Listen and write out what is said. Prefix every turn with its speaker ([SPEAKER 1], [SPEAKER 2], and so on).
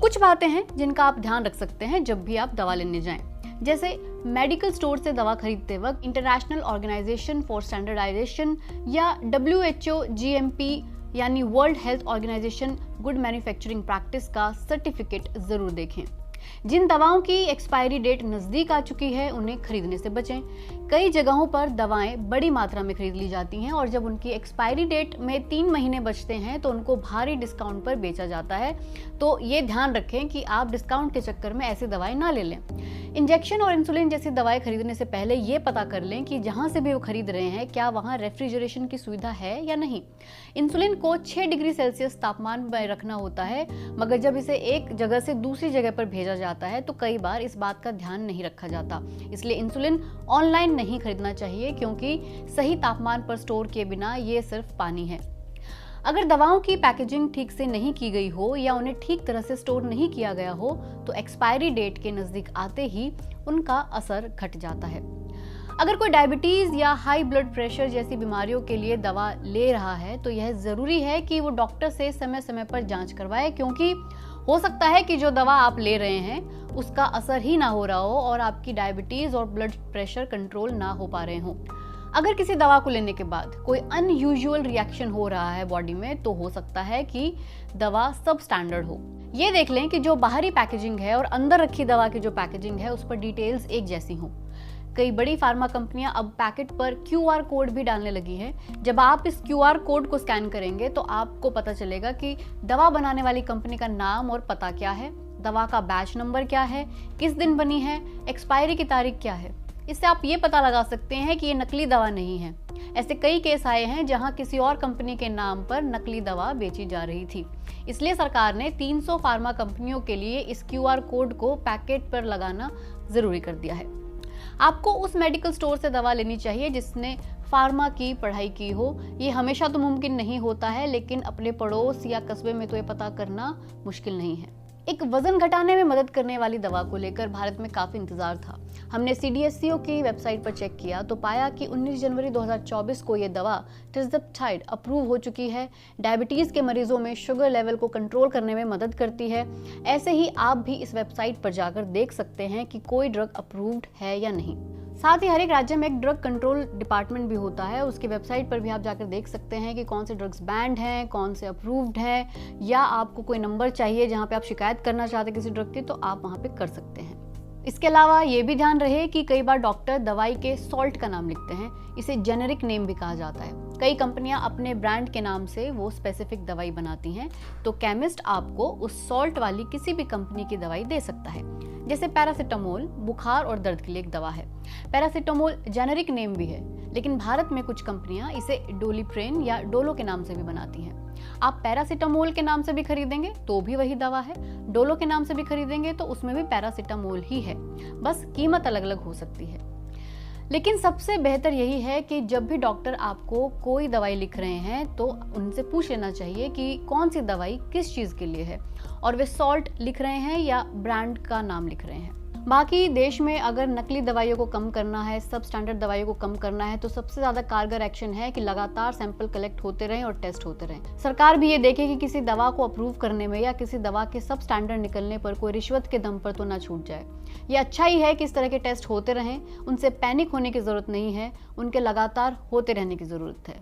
[SPEAKER 1] कुछ बातें हैं जिनका आप ध्यान रख सकते हैं जब भी आप दवा लेने जाएं। जैसे मेडिकल स्टोर से दवा खरीदते वक्त इंटरनेशनल ऑर्गेनाइजेशन फॉर स्टैंडर्डाइजेशन या WHO GMP यानी world health organization good manufacturing practice का सर्टिफिकेट जरूर देखें। जिन दवाओं की एक्सपायरी डेट नजदीक आ चुकी है उन्हें खरीदने से बचें। कई जगहों पर दवाएं बड़ी मात्रा में खरीद ली जाती हैं और जब उनकी एक्सपायरी डेट में 3 महीने बचते हैं तो उनको भारी डिस्काउंट पर बेचा जाता है। तो ये ध्यान रखें कि आप डिस्काउंट के चक्कर में ऐसी दवाएं ना ले लें। इंजेक्शन और इंसुलिन जैसी दवाएं खरीदने से पहले ये पता कर लें कि जहां से भी वो खरीद रहे हैं क्या वहां रेफ्रिजरेशन की सुविधा है या नहीं। इंसुलिन को 6 डिग्री सेल्सियस तापमान में रखना होता है, मगर जब इसे एक जगह से दूसरी जगह पर भेजा जाता है तो कई बार इस बात का ध्यान नहीं रखा जाता। इसलिए इंसुलिन ऑनलाइन नहीं खरीदना चाहिए क्योंकि सही तापमान पर स्टोर किए बिना ये सिर्फ पानी है। अगर दवाओं की पैकेजिंग ठीक से नहीं की गई हो या उन्हें ठीक तरह से स्टोर नहीं किया गया हो तो एक्सपायरी डेट के नजदीक आते ही उनका असर घट जाता है। अगर कोई डायबिटीज या हाई ब्लड प्रेशर जैसी बीमारियों के लिए दवा ले रहा है तो यह जरूरी है कि वो डॉक्टर से समय समय पर जांच करवाए, क्योंकि हो सकता है कि जो दवा आप ले रहे हैं उसका असर ही ना हो रहा हो और आपकी डायबिटीज और ब्लड प्रेशर कंट्रोल ना हो पा रहे हो। अगर किसी दवा को लेने के बाद कोई अनयूजुअल रिएक्शन हो रहा है बॉडी में तो हो सकता है कि दवा सब स्टैंडर्ड हो। ये देख लें कि जो बाहरी पैकेजिंग है और अंदर रखी दवा की जो पैकेजिंग है उस पर डिटेल्स एक जैसी हों। कई बड़ी फार्मा कंपनियां अब पैकेट पर QR कोड भी डालने लगी हैं। जब आप इस QR कोड को स्कैन करेंगे तो आपको पता चलेगा कि दवा बनाने वाली कंपनी का नाम और पता क्या है, दवा का बैच नंबर क्या है, किस दिन बनी है, एक्सपायरी की तारीख क्या है। इससे आप ये पता लगा सकते हैं कि ये नकली दवा नहीं है। ऐसे कई केस आए हैं जहां किसी और कंपनी के नाम पर नकली दवा बेची जा रही थी। इसलिए सरकार ने 300 फार्मा कंपनियों के लिए इस QR कोड को पैकेट पर लगाना जरूरी कर दिया है। आपको उस मेडिकल स्टोर से दवा लेनी चाहिए जिसने फार्मा की पढ़ाई की हो। ये हमेशा तो मुमकिन नहीं होता है, लेकिन अपने पड़ोस या कस्बे में तो ये पता करना मुश्किल नहीं है। एक वजन घटाने में मदद करने वाली दवा को लेकर भारत में काफी इंतजार था। हमने CDSCO की वेबसाइट पर चेक किया तो पाया कि 19 जनवरी 2024 को ये दवा टिrzepatide अप्रूव हो चुकी है। डायबिटीज के मरीजों में शुगर लेवल को कंट्रोल करने में मदद करती है। ऐसे ही आप भी इस वेबसाइट पर जाकर देख सकते हैं कि कोई ड्रग अप्रूव्ड है या नहीं। साथ ही हर एक राज्य में एक ड्रग कंट्रोल डिपार्टमेंट भी होता है। उसकी वेबसाइट पर भी आप जाकर देख सकते हैं कि कौन से ड्रग्स बैंड हैं, कौन से अप्रूव्ड हैं, या आपको कोई नंबर चाहिए जहां पे आप शिकायत करना चाहते हैं किसी ड्रग की तो आप वहां पे कर सकते हैं। इसके अलावा ये भी ध्यान रहे कि कई बार डॉक्टर दवाई के सॉल्ट का नाम लिखते हैं। इसे जेनेरिक नेम भी कहा जाता है। कई कंपनियां अपने ब्रांड के नाम से वो स्पेसिफिक दवाई बनाती हैं, तो केमिस्ट आपको उस सॉल्ट वाली किसी भी कंपनी की दवाई दे सकता है। जैसे पैरासिटामोल बुखार और दर्द के लिए एक दवा है। पैरासिटामोल जेनेरिक नेम भी है, लेकिन भारत में कुछ कंपनियां इसे डोलिप्रेन या डोलो के नाम से भी बनाती हैं। आप पैरासिटामोल के नाम से भी खरीदेंगे तो भी वही दवा है, डोलो के नाम से भी खरीदेंगे तो उसमें भी पैरासिटामोल ही है, बस कीमत अलग अलग हो सकती है। लेकिन सबसे बेहतर यही है कि जब भी डॉक्टर आपको कोई दवाई लिख रहे हैं तो उनसे पूछ लेना चाहिए कि कौन सी दवाई किस चीज के लिए है और वे सॉल्ट लिख रहे हैं या ब्रांड का नाम लिख रहे हैं। बाकी देश में अगर नकली दवाइयों को कम करना है, सब स्टैंडर्ड दवाइयों को कम करना है तो सबसे ज्यादा कारगर एक्शन है कि लगातार सैंपल कलेक्ट होते रहें और टेस्ट होते रहें। सरकार भी ये देखे कि किसी दवा को अप्रूव करने में या किसी दवा के सब स्टैंडर्ड निकलने पर कोई रिश्वत के दम पर तो ना छूट जाए। ये अच्छा ही है कि इस तरह के टेस्ट होते रहें, उनसे पैनिक होने की जरूरत नहीं है, उनके लगातार होते रहने की जरूरत है।